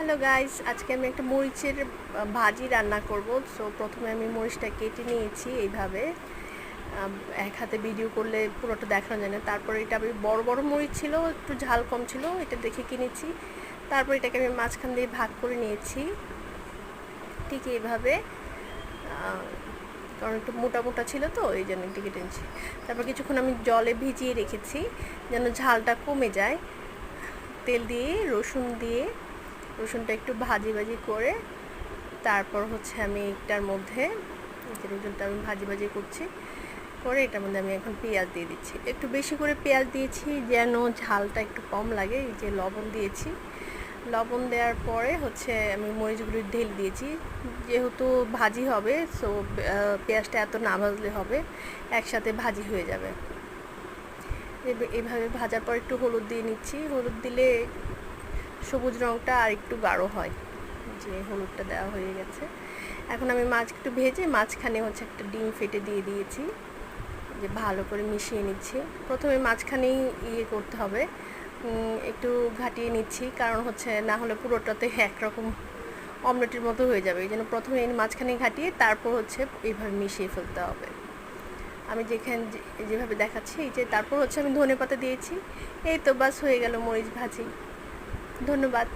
Hello guys, আজকে আমি একটা মরিচের ভাজি রান্না করব। সো প্রথমে আমি মরিচটা কেটে নিয়েছি এইভাবে। এক হাতে ভিডিও করলে পুরোটা দেখানো যায় না। তারপরে এটা আমি বড় বড় মরিচ ছিল, একটু ঝাল কম ছিল, এটা দেখে কিনেছি। তারপর এটাকে আমি মাঝখান দিয়ে ভাগ করে নিয়েছি ঠিক এইভাবে, কারণ একটু মোটা মোটা ছিল তো এই জন্য একটু কেটে নিচ্ছি। তারপর কিছুক্ষণ আমি জলে ভিজিয়ে রেখেছি যেন ঝালটা কমে যায়। তেল দিয়ে রসুনটা একটু ভাজি ভাজি করে তারপর হচ্ছে আমি এটার মধ্যে রসুনটা আমি ভাজি ভাজি করছি করে এটার মধ্যে আমি এখন পেঁয়াজ দিয়ে দিচ্ছি। একটু বেশি করে পেঁয়াজ দিয়েছি যেন ঝালটা একটু কম লাগে। এই যে লবণ দিয়েছি, লবণ দেওয়ার পরে হচ্ছে আমি মরিচগুলো ঢেলে দিয়েছি। যেহেতু ভাজি হবে সো পেঁয়াজটা এত না ভাজলে হবে, একসাথে ভাজি হয়ে যাবে। এভাবে ভাজার পর একটু হলুদ দিয়ে নিচ্ছি। হলুদ দিলে সবুজ রঙটা আর একটু গাঢ় হয়। যে হলুদটা দেওয়া হয়ে গেছে। এখন আমি মাছ একটু ভেজে মাঝখানে হচ্ছে একটা ডিম ফেটে দিয়ে দিয়েছি, যে ভালো করে মিশিয়ে নিচ্ছি। প্রথমে মাঝখানেই করতে হবে, একটু ঘাটিয়ে নিচ্ছি, কারণ হচ্ছে না হলে পুরোটাতে একরকম অমলেটের মতো হয়ে যাবে। এই জন্য প্রথমে মাঝখানে ঘাটিয়ে তারপর হচ্ছে এইভাবে মিশিয়ে ফেলতে হবে। আমি যেভাবে দেখাচ্ছি এই যে, তারপর হচ্ছে আমি ধনেপাতা দিয়েছি। এই তো বাস হয়ে গেল মরিচ ভাজি। ধন্যবাদ।